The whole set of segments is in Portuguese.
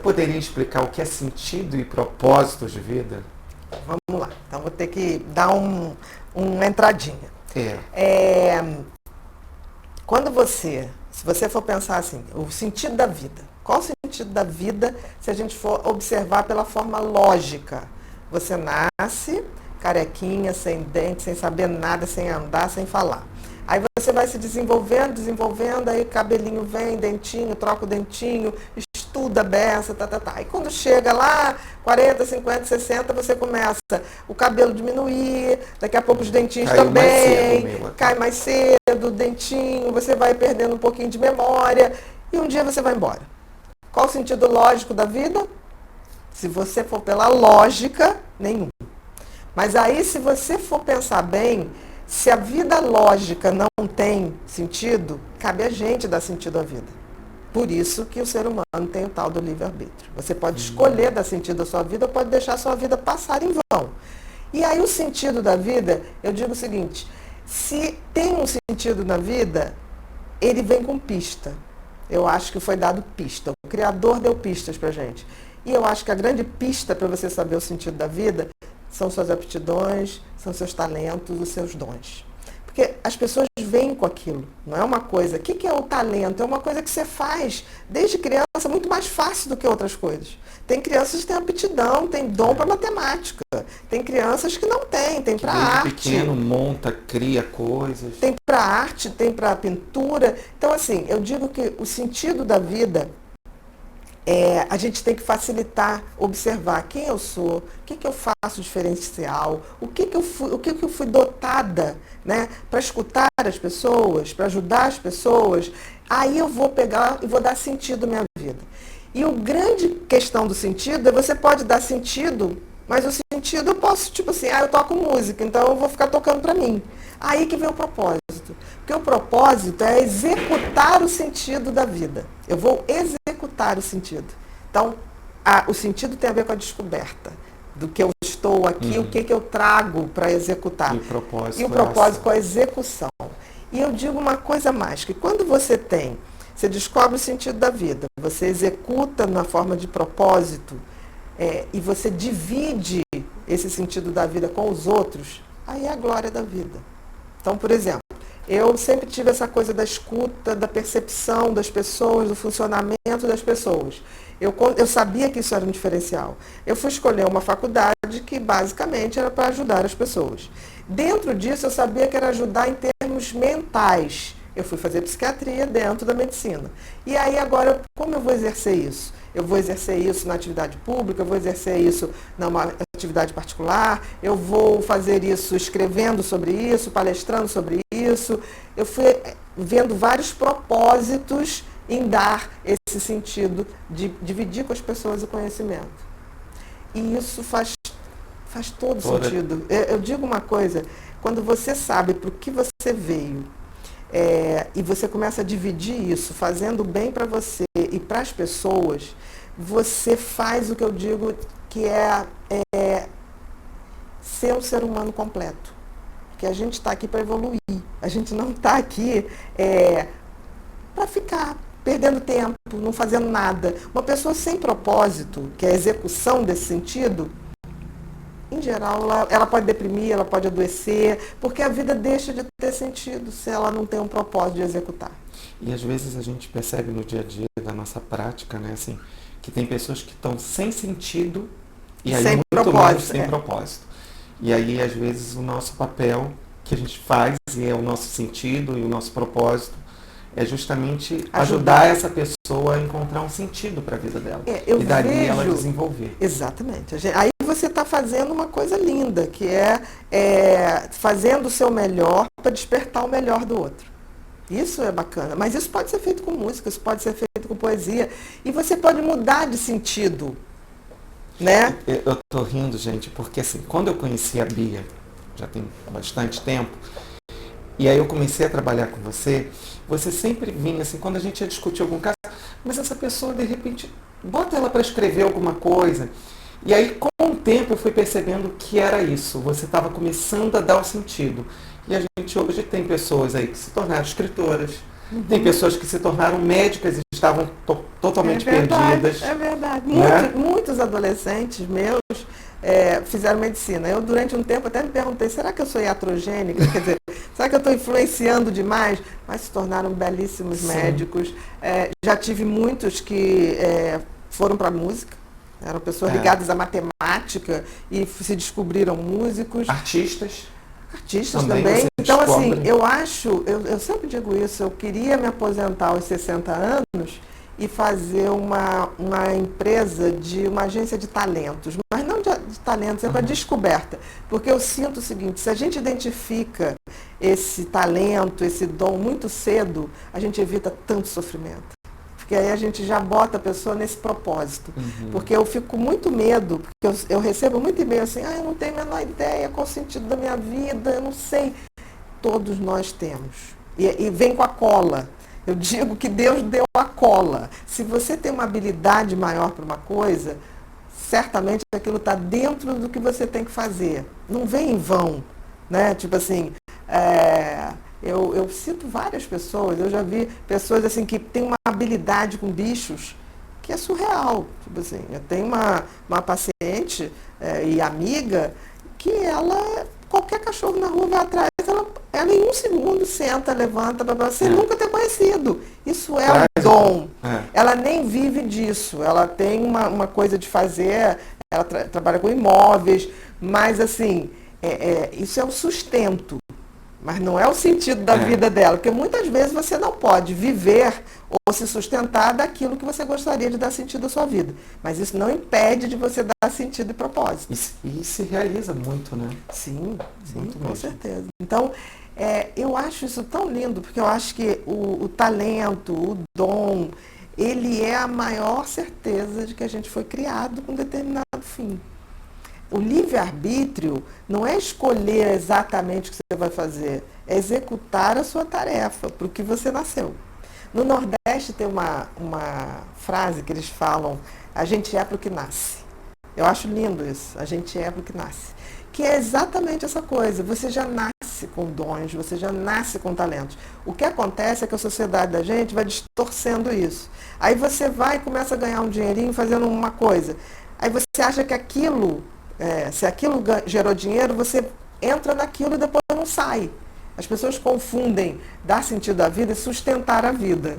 poderia explicar o que é sentido e propósito de vida? Vamos lá. Então, vou ter que dar uma entradinha. Se você for pensar assim, o sentido da vida. Qual o sentido da vida se a gente for observar pela forma lógica? Você nasce carequinha, sem dente, sem saber nada, sem andar, sem falar. Aí você vai se desenvolvendo, aí cabelinho vem, dentinho, troca o dentinho, estuda a beça, Aí quando chega lá, 40, 50, 60, você começa o cabelo diminuir, daqui a pouco os dentinhos também, cai mais cedo, o dentinho, você vai perdendo um pouquinho de memória e um dia você vai embora. Qual o sentido lógico da vida? Se você for pela lógica, nenhum. Mas aí, se você for pensar bem, se a vida lógica não tem sentido, cabe a gente dar sentido à vida. Por isso que o ser humano tem o tal do livre-arbítrio. Você pode escolher dar sentido à sua vida ou pode deixar a sua vida passar em vão. E aí o sentido da vida, eu digo o seguinte, se tem um sentido na vida, ele vem com pista. Eu acho que foi dado pista. O Criador deu pistas pra gente. E eu acho que a grande pista para você saber o sentido da vida são suas aptidões, são seus talentos, os seus dons. Porque as pessoas vêm com aquilo, não é uma coisa. O que é o talento? É uma coisa que você faz desde criança muito mais fácil do que outras coisas. Tem crianças que têm aptidão, têm dom para matemática. Tem crianças que não têm, tem para arte. Pequeno monta, cria coisas. Tem para arte, tem para pintura. Então, assim, eu digo que o sentido da vida a gente tem que facilitar, observar quem eu sou, o que eu faço diferencial, o que eu fui dotada, né, para escutar as pessoas, para ajudar as pessoas. Aí eu vou pegar e vou dar sentido à minha vida. E o grande questão do sentido é você pode dar sentido, mas o sentido eu posso, tipo assim, eu toco música, então eu vou ficar tocando para mim. Aí que vem o propósito. Porque o propósito é executar o sentido da vida. Eu vou executar o sentido. Então, o sentido tem a ver com a descoberta do que eu estou aqui, o que eu trago para executar. E o propósito com a execução. E eu digo uma coisa mais, que quando você descobre o sentido da vida, você executa na forma de propósito, e você divide esse sentido da vida com os outros, aí é a glória da vida. Então, por exemplo, eu sempre tive essa coisa da escuta, da percepção das pessoas, do funcionamento das pessoas. Eu sabia que isso era um diferencial. Eu fui escolher uma faculdade que basicamente era para ajudar as pessoas. Dentro disso, eu sabia que era ajudar em termos mentais. Eu fui fazer psiquiatria dentro da medicina. E aí agora, como eu vou exercer isso? Eu vou exercer isso na atividade pública, eu vou exercer isso numa atividade particular, eu vou fazer isso escrevendo sobre isso, palestrando sobre isso. Eu fui vendo vários propósitos em dar esse sentido de dividir com as pessoas o conhecimento. E isso faz todo sentido. Eu digo uma coisa, quando você sabe para o que você veio, e você começa a dividir isso, fazendo bem para você e para as pessoas, você faz o que eu digo que é ser um ser humano completo. Porque a gente está aqui para evoluir, a gente não está aqui para ficar perdendo tempo, não fazendo nada. Uma pessoa sem propósito, que é a execução desse sentido, em geral, ela pode deprimir, ela pode adoecer, porque a vida deixa de ter sentido se ela não tem um propósito de executar. E às vezes a gente percebe no dia a dia da nossa prática, né, assim, que tem pessoas que estão sem sentido e aí muito mais sem propósito. E aí, às vezes, o nosso papel que a gente faz, e é o nosso sentido e o nosso propósito, é justamente ajudar essa pessoa a encontrar um sentido para a vida dela. E dali ela desenvolver. Exatamente. Aí você está fazendo uma coisa linda, que fazendo o seu melhor para despertar o melhor do outro. Isso é bacana. Mas isso pode ser feito com música, isso pode ser feito com poesia. E você pode mudar de sentido. Né? Eu tô rindo, gente, porque assim, quando eu conheci a Bia, já tem bastante tempo, e aí eu comecei a trabalhar com você sempre vinha assim, quando a gente ia discutir algum caso, mas essa pessoa, de repente, bota ela para escrever alguma coisa. E aí, com o tempo, eu fui percebendo que era isso. Você estava começando a dar o sentido. E a gente hoje tem pessoas aí que se tornaram escritoras, Tem pessoas que se tornaram médicas e estavam totalmente perdidas. É verdade. Né? Muitos adolescentes meus fizeram medicina. Eu, durante um tempo, até me perguntei, será que eu sou iatrogênica? Quer dizer, será que eu estou influenciando demais? Mas se tornaram belíssimos médicos. Já tive muitos que foram para a música. Eram pessoas ligadas à matemática e se descobriram músicos. Artistas Também. Então, assim, eu sempre digo isso, eu queria me aposentar aos 60 anos e fazer uma empresa uma agência de talentos, mas não de talentos, é para descoberta. Porque eu sinto o seguinte, se a gente identifica esse talento, esse dom muito cedo, a gente evita tanto sofrimento. Porque aí a gente já bota a pessoa nesse propósito. Porque eu fico com muito medo, porque eu recebo muito e-mail assim, eu não tenho a menor ideia qual o sentido da minha vida, eu não sei. Todos nós temos. E vem com a cola. Eu digo que Deus deu a cola. Se você tem uma habilidade maior para uma coisa, certamente aquilo está dentro do que você tem que fazer. Não vem em vão. Né? Tipo assim, eu cito várias pessoas, eu já vi pessoas assim que têm uma habilidade com bichos que é surreal. Tipo assim, eu tenho uma paciente e amiga que qualquer cachorro na rua vai atrás, ela em um segundo senta, levanta, sem nunca ter conhecido. Isso é um dom. Ela nem vive disso, ela tem uma coisa de fazer, ela trabalha com imóveis, mas assim, isso é o sustento. Mas não é o sentido da vida dela, porque muitas vezes você não pode viver ou se sustentar daquilo que você gostaria de dar sentido à sua vida. Mas isso não impede de você dar sentido e propósito. E se realiza muito, né? Sim, muito com mesmo. certeza. Então, eu acho isso tão lindo, porque eu acho que o talento, o dom, ele é a maior certeza de que a gente foi criado com um determinado fim. O livre-arbítrio não é escolher exatamente o que você vai fazer, é executar a sua tarefa para o que você nasceu. No Nordeste tem uma frase que eles falam, a gente é para o que nasce. Eu acho lindo isso, a gente é para o que nasce. Que é exatamente essa coisa, você já nasce com dons, você já nasce com talentos. O que acontece é que a sociedade da gente vai distorcendo isso. Aí você vai e começa a ganhar um dinheirinho fazendo uma coisa. Aí você acha que aquilo... se aquilo gerou dinheiro, você entra naquilo e depois não sai. As pessoas confundem dar sentido à vida e sustentar a vida.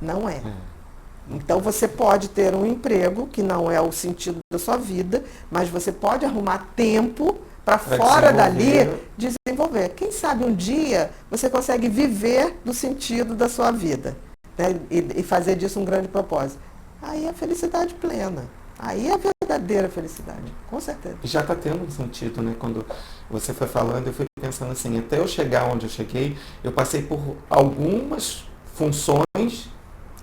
Não é. Então você pode ter um emprego que não é o sentido da sua vida, mas você pode arrumar tempo para fora dali desenvolver. Quem sabe um dia você consegue viver do sentido da sua vida, né? E fazer disso um grande propósito. Aí é felicidade plena. Aí é a verdadeira felicidade, com certeza. Já está tendo um sentido, né? Quando você foi falando, eu fui pensando assim, até eu chegar onde eu cheguei, eu passei por algumas funções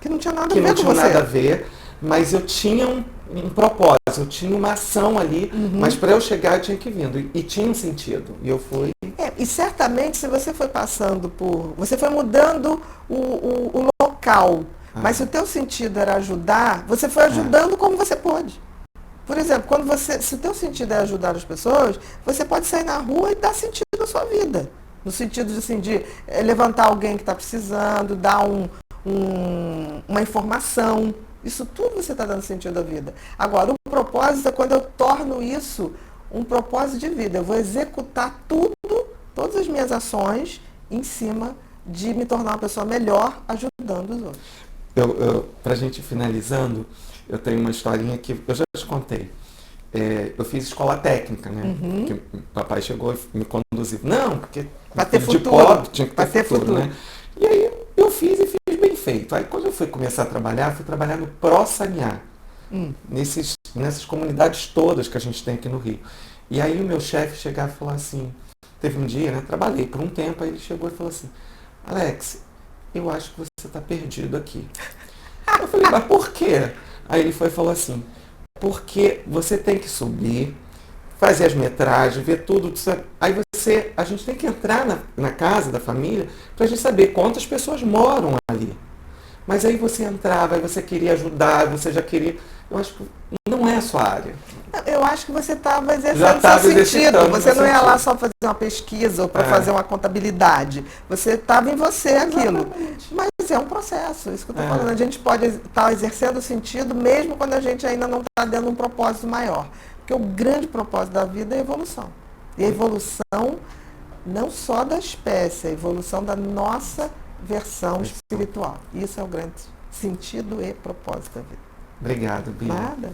que não tinha nada que a ver não com tinham você. nada a ver, mas eu tinha um propósito, eu tinha uma ação ali, mas para eu chegar eu tinha que vir. E tinha um sentido. E eu fui... E certamente se você foi passando por... Você foi mudando o local. Mas se o teu sentido era ajudar, você foi ajudando como você pôde. Por exemplo, se o teu sentido é ajudar as pessoas, você pode sair na rua e dar sentido à sua vida. No sentido assim, de levantar alguém que está precisando, dar uma informação. Isso tudo você está dando sentido à vida. Agora, o propósito é quando eu torno isso um propósito de vida. Eu vou executar todas as minhas ações em cima de me tornar uma pessoa melhor ajudando os outros. Para a gente finalizando, eu tenho uma historinha que eu já te contei. Eu fiz escola técnica, né? Porque o papai chegou e me conduziu. Não, porque para ter futuro. De pobre tinha que ter futuro, né? E aí eu fiz e fiz bem feito. Aí quando eu fui começar a trabalhar, fui trabalhar no Pro Sanear. Nessas comunidades todas que a gente tem aqui no Rio. E aí o meu chefe chegava e falava assim, teve um dia, né? Trabalhei por um tempo, aí ele chegou e falou assim, Alex, eu acho que você está perdido aqui. Eu falei, mas por quê? Aí ele foi e falou assim, porque você tem que subir, fazer as metragens, ver tudo. Aí a gente tem que entrar na casa da família para a gente saber quantas pessoas moram ali. Mas aí você entrava, aí você queria ajudar, você já queria... Eu acho que não é a sua área. Eu acho que você estava Já exercendo estava seu sentido. exercitando Você meu não ia sentido. lá só fazer uma pesquisa ou para fazer uma contabilidade. Você estava em você aquilo. Exatamente. Mas é um processo, isso que eu estou falando. A gente pode estar exercendo o sentido mesmo quando a gente ainda não está dando um propósito maior. Porque o grande propósito da vida é a evolução. E a evolução não só da espécie, a evolução da nossa versão espiritual. Isso é o grande sentido e propósito da vida. Obrigado, Bia. Nada.